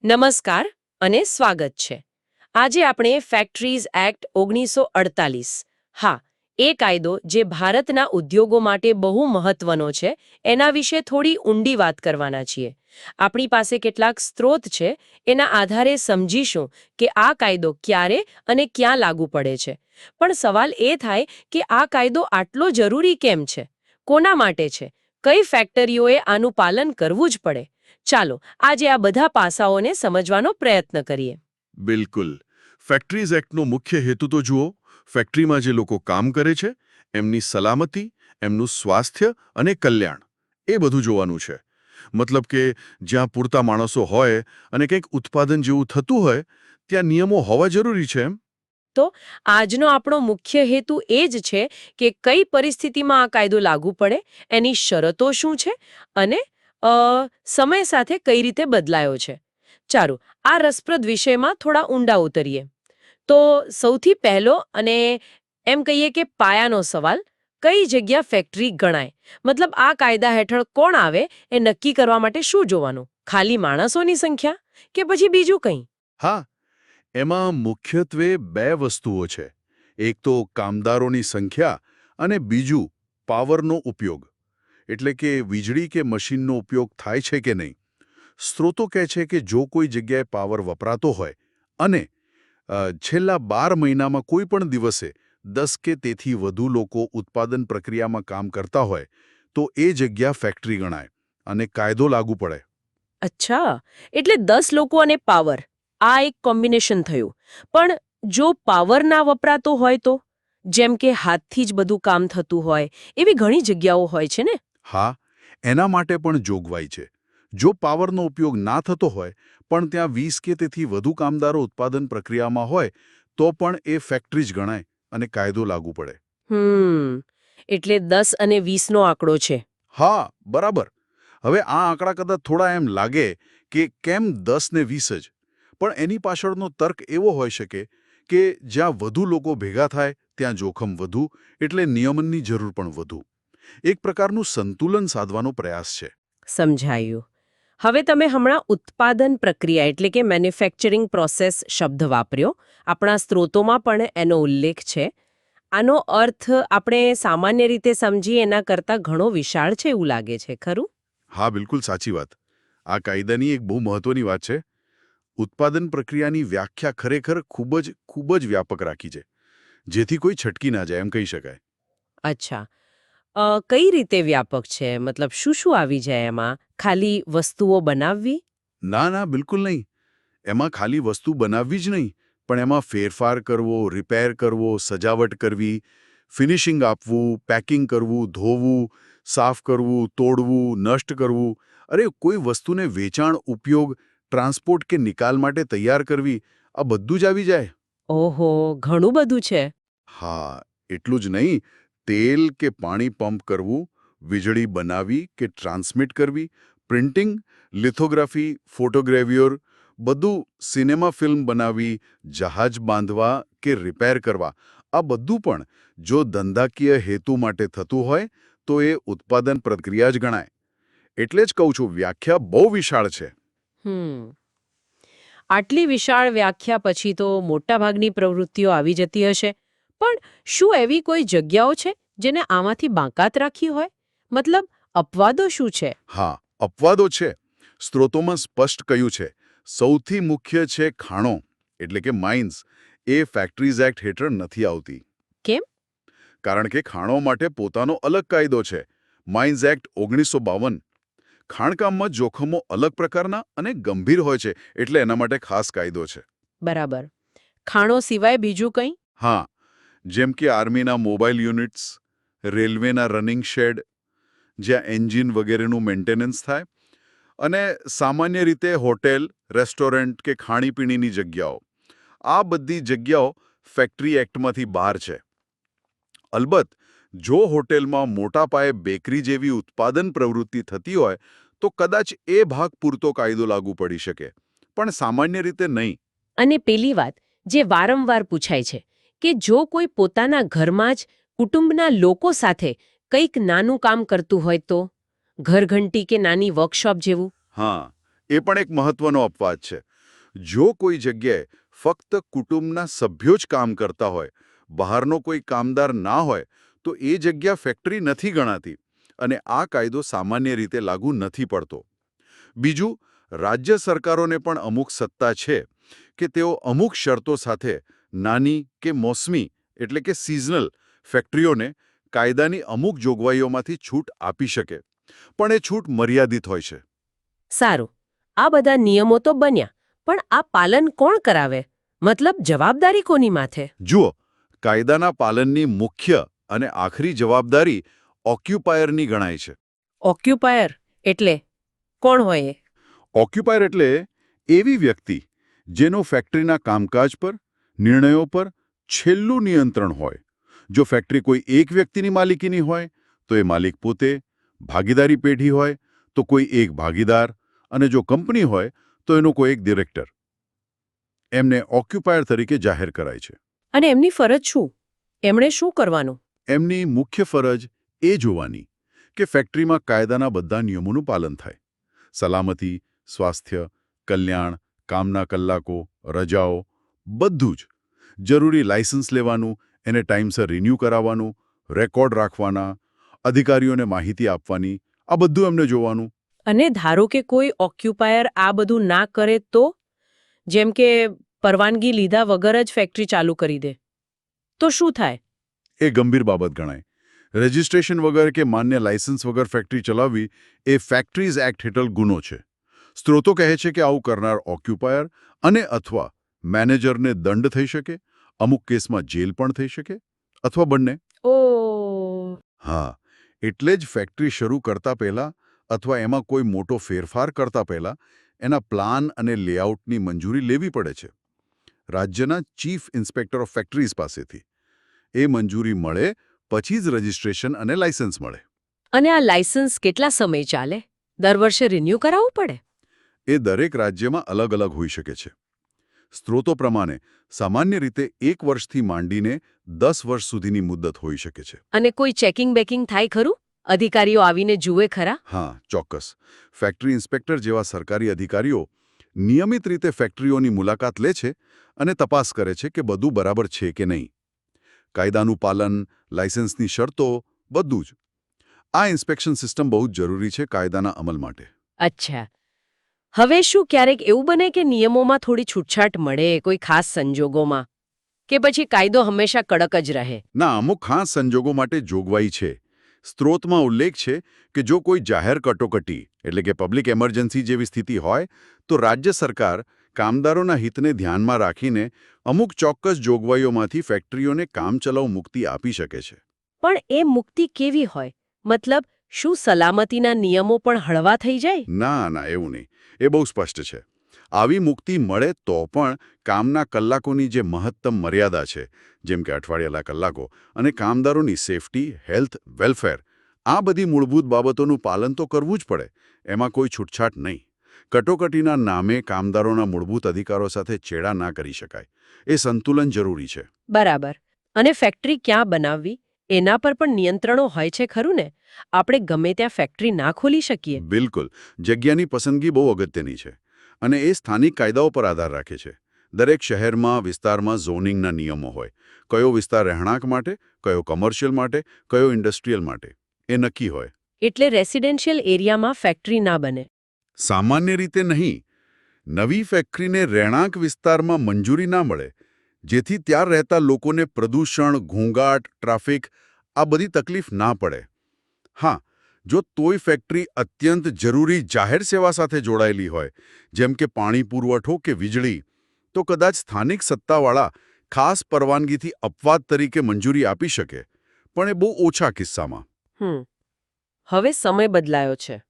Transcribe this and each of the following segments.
નમસ્કાર અને સ્વાગત છે. આજે આપણે ફેક્ટરીઝ એક્ટ 1948, હા, એ કાયદો જે ભારતના ઉદ્યોગો માટે બહુ મહત્વનો છે, એના વિશે થોડી ઊંડી વાત કરવાના છીએ. આપણી પાસે કેટલાક સ્ત્રોત છે, એના આધારે સમજીશું કે આ કાયદો ક્યારે અને ક્યાં લાગુ પડે છે. પણ સવાલ એ થાય કે આ કાયદો આટલો જરૂરી કેમ છે? કોના માટે છે? કઈ ફેક્ટરીઓએ આનું પાલન કરવું જ પડે? ચાલો આજે આ બધા પાસાઓને સમજવાનો પ્રયત્ન કરીએ. બિલકુલ. ફેક્ટરીઝ એક્ટનો મુખ્ય હેતુ તો જુઓ. ફેક્ટરીમાં જે લોકો કામ કરે છે એમની સલામતી, એમનું સ્વાસ્થ્ય અને કલ્યાણ, એ બધું જોવાનું છે. મતલબ કે જ્યાં પૂરતા માણસો હોય અને કંઈક ઉત્પાદન જેવું થતું હોય ત્યાં નિયમો હોવા જરૂરી છે એમ. તો આજનો આપણો મુખ્ય હેતુ એ જ છે કે કઈ પરિસ્થિતિમાં આ કાયદો લાગુ પડે, એની શરતો શું છે અને સમય સાથે કઈ રીતે બદલાયો છે. ચાલો આ રસપ્રદ વિષયમાં થોડા ઊંડા ઉતરીએ. તો સૌથી પહેલો અને એમ કહીએ કે પાયાનો સવાલ, કઈ જગ્યા ફેક્ટરી ગણાય? મતલબ આ કાયદા હેઠળ કોણ આવે એ નક્કી કરવા માટે શું જોવાનું? ખાલી માણસોની સંખ્યા કે પછી બીજું કંઈ? હા, એમાં મુખ્યત્વે બે વસ્તુઓ છે. એક તો કામદારોની સંખ્યા અને બીજું પાવરનો ઉપયોગ. એટલે કે વીજળી કે મશીનનો ઉપયોગ થાય છે કે નહીં. સ્ત્રોતો કહે છે કે જો કોઈ જગ્યાએ પાવર વપરાતો હોય અને છેલ્લા 12 મહિનામાં કોઈ પણ દિવસે 10 કે તેથી વધુ લોકો ઉત્પાદન પ્રક્રિયામાં કામ કરતા હોય તો એ જગ્યા ફેક્ટરી ગણાય અને કાયદો લાગુ પડે. અચ્છા, એટલે 10 લોકો અને પાવર, આ એક કોમ્બિનેશન થયું. પણ જો પાવર ના વપરાતો હોય તો? જેમ કે હાથથી જ બધું કામ થતું હોય, એવી ઘણી જગ્યાઓ હોય છે ને? હા, એના માટે પણ જોગવાઈ છે. જો પાવરનો ઉપયોગ ના થતો હોય પણ ત્યાં 20 કે તેથી વધુ કામદારો ઉત્પાદન પ્રક્રિયામાં હોય તો પણ એ ફેક્ટરી જ ગણાય અને કાયદો લાગુ પડે. એટલે 10 અને 20 નો આંકડો છે. હા, બરાબર. હવે આ આંકડા કદાચ થોડા એમ લાગે કે કેમ 10 ને 20 જ, પણ એની પાછળનો તર્ક એવો હોઈ શકે કે જ્યાં વધુ લોકો ભેગા થાય ત્યાં જોખમ વધુ, એટલે નિયમનની જરૂર પણ વધુ. એક પ્રકારનું સંતુલન સાધવાનો પ્રયાસ છે. સમજાયું. હવે તમે હમણાં ઉત્પાદન પ્રક્રિયા એટલે કે મેન્યુફેક્ચરિંગ પ્રોસેસ શબ્દ વાપર્યો. આપણા સ્ત્રોતોમાં પણ એનો ઉલ્લેખ છે. આનો અર્થ આપણે સામાન્ય રીતે સમજીએ એના કરતાં ઘણો વિશાળ છે એવું લાગે છે, ખરું? હા, બિલકુલ સાચી વાત. આ કાયદાની એક બહુ મહત્વની વાત છે. ઉત્પાદન પ્રક્રિયાની વ્યાખ્યા ખરેખર ખૂબ જ વ્યાપક રાખી છે, જેથી કોઈ છટકી ના જાય એમ કહી શકાય. અચ્છા. કઈ રીતે વ્યાપક છે? મતલબ શું શું આવી જાય એમાં? ખાલી વસ્તુઓ બનાવવી? ના ના, બિલકુલ નહીં. એમાં ખાલી વસ્તુ બનાવવી જ નહીં, પણ એમાં ફેરફાર કરવો, રિપેર કરવો, સજાવટ કરવી, ફિનિશિંગ આપવું, પેકિંગ કરવું, ધોવું, સાફ કરવું, તોડવું, નષ્ટ કરવું. અરે, કોઈ વસ્તુને વેચાણ, ઉપયોગ, ટ્રાન્સપોર્ટ કે નિકાલ માટે તૈયાર કરવી, આ બધું જ આવી જાય. ઓહો, ઘણું બધું છે. હા, એટલું જ નહીં. તેલ કે પાણી પંપ કરવું, વીજળી બનાવી કે ટ્રાન્સમિટ કરવી, પ્રિન્ટિંગ, લિથોગ્રાફી, ફોટોગ્રેવ્યોર, બધું, સિનેમા ફિલ્મ બનાવવી, જહાજ બાંધવા કે રિપેર કરવા, આ બધું પણ જો ધંધાકીય હેતુ માટે થતું હોય તો એ ઉત્પાદન પ્રક્રિયા જ ગણાય. એટલે જ કહું છું, વ્યાખ્યા બહુ વિશાળ છે. હમ આટલી વિશાળ વ્યાખ્યા પછી તો મોટાભાગની પ્રવૃત્તિઓ આવી જતી હશે. પણ શું એવી કોઈ જગ્યાઓ છે જેને આમાંથી બાકાત રાખી હોય? મતલબ અપવાદો શું છે? હા, અપવાદો છે. સ્ત્રોતોમાં સ્પષ્ટ કહ્યું છે. સૌથી મુખ્ય છે ખાણો, એટલે કે માઇન્સ. એ ફેક્ટરીઝ એક્ટ હેઠળ નથી આવતી. કેમ? કારણ કે ખાણો માટે પોતાનો અલગ કાયદો છે. Mines act 1952. ખાણકામમાં જોખમો અલગ પ્રકારના અને ગંભીર હોય છે, એટલે એના માટે ખાસ કાયદો છે. બરાબર. ખાણો સિવાય બીજું કંઈ? હા, જેમ કે આર્મીના મોબાઈલ યુનિટ્સ, રેલવેના રનિંગ શેડ, જ્યાં એન્જિન વગેરેનું મેન્ટેનન્સ થાય, અને સામાન્ય રીતે હોટેલ, રેસ્ટોરન્ટ કે ખાણીપીણીની જગ્યાઓ. આ બધી જગ્યાઓ ફેક્ટરી એક્ટમાંથી બહાર છે. અલબત્ત, જો હોટેલમાં મોટા પાયે બેકરી જેવી ઉત્પાદન પ્રવૃત્તિ થતી હોય તો કદાચ એ ભાગ પૂરતો કાયદો લાગુ પડી શકે, પણ સામાન્ય રીતે નહીં. અને પેલી વાત જે વારંવાર પૂછાય છે કે જો કોઈ પોતાના ઘરમાં જ કુટુંબના લોકો સાથે કંઈક નાનું કામ કરતું હોય તો? ઘરઘંટી કે નાની વર્કશોપ જેવું? હા, એ પણ એક મહત્વનો અપવાદ છે. જો કોઈ જગ્યાએ ફક્ત કુટુંબના સભ્યો જ કામ કરતા હોય, બહારનો કોઈ કામદાર ના હોય, તો એ જગ્યા ફેક્ટરી નથી ગણાતી અને આ કાયદો સામાન્ય રીતે લાગુ નથી પડતો. બીજું, રાજ્ય સરકારોને પણ અમુક સત્તા છે કે તેઓ અમુક શરતો સાથે નાની કે મોસમી એટલે કે સિઝનલ ફેક્ટરીઓને કાયદાની અમુક જોગવાઈઓમાંથી છૂટ આપી શકે, પણ એ છૂટ મર્યાદિત હોય છે. સારું, આ બધા નિયમો તો બન્યા, પણ આ પાલન કોણ કરાવે? મતલબ જવાબદારી કોની માથે? જુઓ, કાયદાના પાલનની મુખ્ય અને આખરી જવાબદારી ઓક્યુપાયરની ગણાય છે. ઓક્યુપાયર એટલે કોણ હોય એ? ઓક્યુપાયર એટલે એવી વ્યક્તિ જેનો ફેક્ટરીના કામકાજ પર, નિર્ણયો પર છેલ્લું નિયંત્રણ હોય. જો ફેક્ટરી કોઈ એક વ્યક્તિની માલિકીની હોય તો એ માલિક પોતે, ભાગીદારી પેઢી હોય તો કોઈ એક ભાગીદાર, અને જો કંપની હોય તો એનો કોઈ એક ડિરેક્ટર. એમને ઓક્યુપાયર તરીકે જાહેર કરાય છે. અને એમની ફરજ શું? એમણે શું કરવાનું? એમની મુખ્ય ફરજ એ જોવાની કે ફેક્ટરીમાં કાયદાના બધા નિયમોનું પાલન થાય. સલામતી, સ્વાસ્થ્ય, કલ્યાણ, કામના કલાકો, રજાઓ, બધું જ. જરૂરી લાયસન્સ લેવાનું, એને ટાઈમસર રિન્યૂ કરાવવાનું, રેકોર્ડ રાખવાના, અધિકારીઓને માહિતી આપવાની, આ બધું એમને જોવાનું. અને ધારો કે કોઈ ઓક્યુપાયર આ બધું ના કરે તો? જેમ કે પરવાનગી લીધા વગર જ ફેક્ટરી ચાલુ કરી દે, તો શું થાય? એ ગંભીર બાબત ગણાય. રજિસ્ટ્રેશન વગર કે માન્ય લાયસન્સ વગર ફેક્ટરી ચલાવવી એ ફેક્ટરીઝ એક્ટ હેઠળ ગુનો છે. સ્ત્રોતો કહે છે કે આવું કરનાર ઓક્યુપાયર અને અથવા મેનેજરને દંડ થઈ શકે, અમુક કેસમાં જેલ પણ થઈ શકે, અથવા બંને. ઓ હા, એટલે જ ફેક્ટરી શરૂ કરતા પહેલા અથવા એમાં કોઈ મોટો ફેરફાર કરતા પહેલા એના પ્લાન અને લેઆઉટની મંજૂરી લેવી પડે છે, રાજ્યના ચીફ ઇન્સ્પેક્ટર ઓફ ફેક્ટરીઝ પાસેથી. એ મંજૂરી મળે પછી જ રજિસ્ટ્રેશન અને લાયસન્સ મળે. અને આ લાયસન્સ કેટલા સમય ચાલે? દર વર્ષે રિન્યૂ કરાવવું પડે? એ દરેક રાજ્યમાં અલગ અલગ હોઈ શકે છે. સ્ત્રોતો પ્રમાણે સામાન્ય રીતે 1 વર્ષથી માંડીને 10 વર્ષ સુધીની મુદ્દત હોઈ શકે છે. અને કોઈ ચેકિંગ બેકિંગ થાય ખરું? અધિકારીઓ આવીને જુએ ખરા? હા, ચોક્કસ. ફેક્ટરી ઇન્સ્પેક્ટર જેવા સરકારી અધિકારીઓ નિયમિત રીતે ફેક્ટરીઓની મુલાકાત લે છે અને તપાસ કરે છે કે બધું બરાબર છે કે નહીં. કાયદાનું પાલન, લાયસન્સની શરતો, બધું જ. આ ઇન્સ્પેક્શન સિસ્ટમ બહુ જ જરૂરી છે કાયદાના અમલ માટે. અચ્છા. હવે શું ક્યારેક એવું બને કે નિયમોમાં થોડી છૂટછાટ મળે કોઈ ખાસ સંજોગોમાં? કે પછી કાયદો હંમેશા કડક જ રહે? ના, અમુક ખાસ સંજોગો માટે જોગવાઈ છે. સ્ત્રોતમાં ઉલ્લેખ છે કે જો કોઈ જાહેર કટોકટી એટલે કે પબ્લિક એમરજન્સી જેવી સ્થિતિ હોય તો રાજ્ય સરકાર કામદારોના હિતને ધ્યાનમાં રાખીને અમુક ચોક્કસ જોગવાઈઓમાંથી ફેક્ટરીઓને કામચલાઉ મુક્તિ આપી શકે છે. પણ એ મુક્તિ કેવી હોય? મતલબ શું સલામતીના નિયમો પણ હળવા થઈ જાય? ના, એવું નહીં. એ બહુ સ્પષ્ટ છે. આવી મુક્તિ મળે તો પણ કામના કલાકોની જે મહત્તમ મર્યાદા છે, જેમ કે અઠવાડિયાના કલાકો, અને કામદારોની સેફટી, હેલ્થ, વેલફેર, આ બધી મૂળભૂત બાબતોનું પાલન તો કરવું જ પડે. એમાં કોઈ છૂટછાટ નહીં. કટોકટીના નામે કામદારોના મૂળભૂત અધિકારો સાથે ચેડા ના કરી શકાય. એ સંતુલન જરૂરી છે. બરાબર. અને ફેક્ટરી ક્યાં બનાવવી એના પર પણ નિયંત્રણો હોય છે ખરું ને? આપણે ગમે ત્યાં ફેક્ટરી ના ખોલી શકીએ. બિલકુલ. જગ્યાની પસંદગી બહુ અગત્યની છે. અને એ સ્થાનિક કાયદાઓ પર આધાર રાખે છે. દરેક શહેરમાં, વિસ્તારમાં ઝોનિંગના નિયમો હોય. કયો વિસ્તાર રહેણાંક માટે, કયો કમર્શિયલ માટે, કયો ઇન્ડસ્ટ્રીયલ માટે, એ નક્કી હોય. એટલે રેસિડેન્શિયલ એરિયામાં ફેક્ટરી ના બને? સામાન્ય રીતે નહીં. નવી ફેક્ટરીને રહેણાંક વિસ્તારમાં મંજૂરી ના મળે, જેથી ત્યાં રહેતા લોકોને પ્રદૂષણ, ઘોંઘાટ, ટ્રાફિક, આ બધી તકલીફ ના પડે. હા, જો તોય ફેક્ટરી અત્યંત જરૂરી જાહેર સેવા સાથે જોડાયેલી હોય, જેમ કે પાણી પુરવઠો કે વીજળી, તો કદાચ સ્થાનિક સત્તાવાળા ખાસ પરવાનગીથી અપવાદ તરીકે મંજૂરી આપી શકે, પણ એ બહુ ઓછા કિસ્સામાં. હવે સમય બદલાયો છે,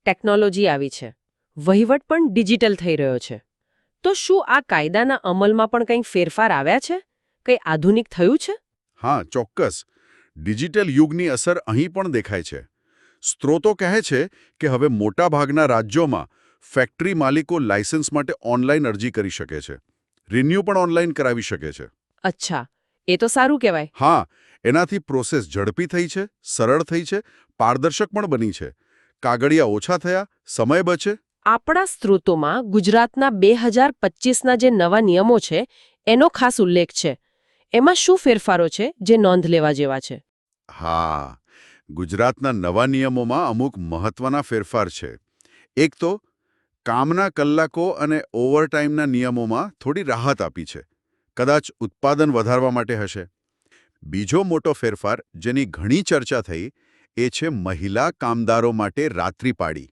ટેકનોલોજી આવી છે, વહીવટ પણ ડિજિટલ થઈ રહ્યો છે. તો શું આ કાયદાના અમલમાં પણ કંઈ ફેરફાર આવ્યા છે? કંઈ આધુનિક થયું છે? હા, ચોક્કસ. ડિજિટલ યુગની અસર અહીં પણ દેખાય છે. સ્ત્રોતો કહે છે કે હવે મોટાભાગના રાજ્યોમાં ફેક્ટરી માલિકો લાયસન્સ માટે ઓનલાઈન અરજી કરી શકે છે. રિન્યૂ પણ ઓનલાઈન કરાવી શકે છે. અચ્છા, એ તો સારું કહેવાય. હા, એનાથી પ્રોસેસ ઝડપી થઈ છે, સરળ થઈ છે, પારદર્શક પણ બની છે. કાગળિયા ઓછા થયા, સમય બચે. આપણા સ્ત્રોતોમાં ગુજરાતના 2025ના જે નવા નિયમો છે એનો ખાસ ઉલ્લેખ છે. એમાં શું ફેરફારો છે જે નોંધ લેવા જેવા છે? હા, ગુજરાતના નવા નિયમોમાં અમુક મહત્વના ફેરફાર છે. એક તો કામના કલાકો અને ઓવરટાઈમના નિયમોમાં થોડી રાહત આપી છે. કદાચ ઉત્પાદન વધારવા માટે હશે. બીજો મોટો ફેરફાર જેની ઘણી ચર્ચા થઈ એ છે મહિલા કામદારો માટે રાત્રિપાળી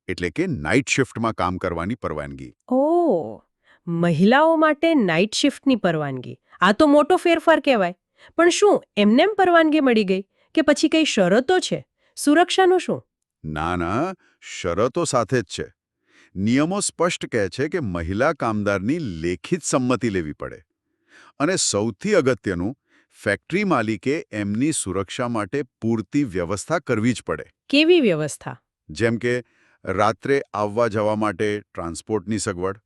એટલે કે નાઇટ શિફ્ટમાં કામ કરવાની પરવાનગી. ઓહ, મહિલાઓ માટે નાઇટ શિફ્ટની પરવાનગી. આ તો મોટો ફેરફાર કહેવાય. પણ શું એમનેમ પરવાનગી મળી ગઈ કે પછી કઈ શરતો છે? સુરક્ષાનું શું? ના, શરતો સાથે જ છે. નિયમો સ્પષ્ટ કહે છે કે મહિલા કામદારની લેખિત સંમતિ લેવી પડે. અને સૌથી અગત્યનું, ફેક્ટરી માલિકે એમની સુરક્ષા માટે પૂરતી વ્યવસ્થા કરવી જ પડે. કેવી વ્યવસ્થા? જેમ કે રાત્રે આવવા જવા માટે ટ્રાન્સપોર્ટની સગવડ,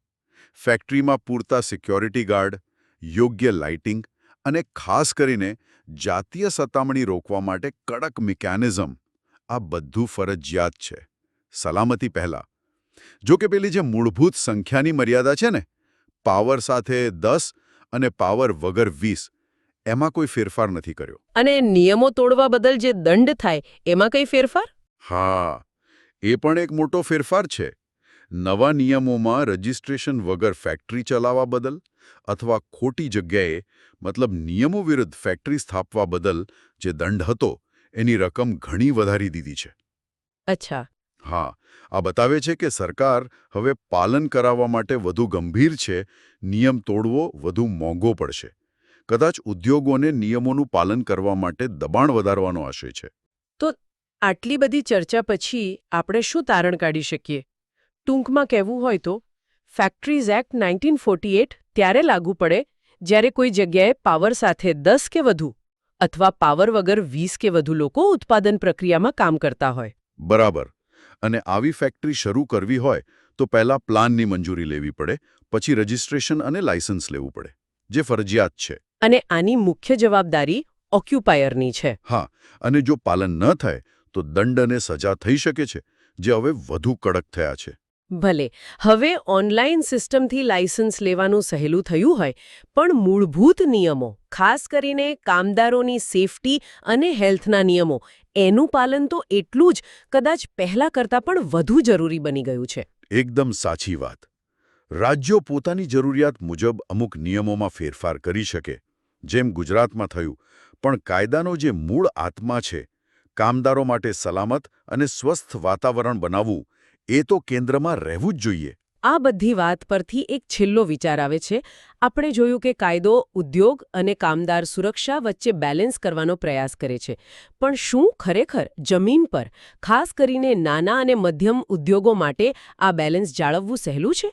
ફેક્ટરીમાં પૂરતા સિક્યોરિટી ગાર્ડ, યોગ્ય લાઇટિંગ અને ખાસ કરીને જાતીય સતામણી રોકવા માટે કડક મિકેનિઝમ. આ બધું ફરજિયાત છે, સલામતી પહેલાં. જો કે પેલી જે મૂળભૂત સંખ્યાની મર્યાદા છે ને, પાવર સાથે 10 અને પાવર વગર 20, એમાં કોઈ ફેરફાર નથી કર્યો. અને નિયમો તોડવા બદલ જે દંડ થાય એમાં કઈ ફેરફાર? હા, એ પણ એક મોટો ફેરફાર છે. નવા નિયમોમાં રજિસ્ટ્રેશન વગર ફેક્ટરી ચલાવવા બદલ અથવા ખોટી જગ્યાએ મતલબ નિયમો વિરુદ્ધ ફેક્ટરી સ્થાપવા બદલ જે દંડ હતો એની રકમ ઘણી વધારી દીધી છે. અચ્છા. હા, આ બતાવે છે કે સરકાર હવે પાલન કરાવવા માટે વધુ ગંભીર છે. નિયમ તોડવો વધુ મોંઘો પડશે. કદાચ ઉદ્યોગોને નિયમોનું પાલન કરવા માટે દબાણ વધારવાનો આશય છે. તો આટલી બધી ચર્ચા પછી આપણે શું તારણ કાઢી શકીએ? ટૂંકમાં કહેવું હોય તો, ફેક્ટરીઝ એક્ટ 1948 ત્યારે લાગુ પડે જ્યારે કોઈ જગ્યાએ પાવર સાથે 10 કે વધુ અથવા પાવર વગર 20 કે વધુ લોકો ઉત્પાદન પ્રક્રિયામાં કામ કરતા હોય. બરાબર. અને આવી ફેક્ટરી શરૂ કરવી હોય તો પહેલા પ્લાનની મંજૂરી લેવી પડે, પછી રજિસ્ટ્રેશન અને લાયસન્સ લેવું પડે, જે ફરજિયાત છે. અને આની મુખ્ય જવાબદારી ઓક્યુપાયરની છે. હા, અને જો પાલન ન થાય તો દંડ અને સજા થઈ શકે છે, જે હવે વધુ કડક થયા છે. ભલે હવે ઓનલાઈન સિસ્ટમથી લાયસન્સ લેવાનું સહેલું થયું હોય, પણ મૂળભૂત નિયમો, ખાસ કરીને કામદારોની સેફટી અને હેલ્થના નિયમો, એનું પાલન તો એટલું જ, કદાચ પહેલા કરતાં પણ વધુ જરૂરી બની ગયું છે. એકદમ સાચી વાત. રાજ્યો પોતાની જરૂરિયાત મુજબ અમુક નિયમોમાં ફેરફાર કરી શકે, જેમ ગુજરાતમાં થયું, પણ કાયદાનો જે મૂળ આત્મા છે, કામદારો માટે સલામત અને સ્વસ્થ વાતાવરણ બનાવવું, એ તો કેન્દ્રમાં રહેવું જ જોઈએ. આ બધી વાત પરથી એક છેલ્લો વિચાર આવે છે. આપણે જોયું કે કાયદો ઉદ્યોગ અને કામદાર સુરક્ષા વચ્ચે બેલેન્સ કરવાનો પ્રયાસ કરે છે. પણ શું ખરેખર જમીન પર, ખાસ કરીને નાના અને મધ્યમ ઉદ્યોગો માટે આ બેલેન્સ જાળવવું સહેલું છે?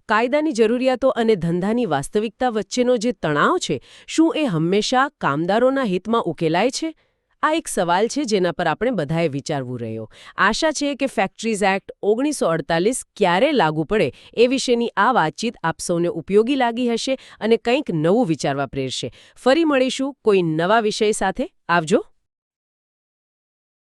કાયદાની જરૂરિયાતો અને ધંધાની વાસ્તવિકતા વચ્ચેનો જે તણાવ છે, શું એ હંમેશા કામદારોના હિતમાં ઉકેલાય છે? આ એક સવાલ છે જેના પર આપણે બધાએ વિચારવું રહ્યો. આશા છે કે ફેક્ટરીઝ એક્ટ 1948 ક્યારે લાગુ પડે એ વિશેની આ વાતચીત આપ સૌને ઉપયોગી લાગી હશે અને કંઈક નવું વિચારવા પ્રેરશે. ફરી મળીશું કોઈ નવા વિષય સાથે. આવજો.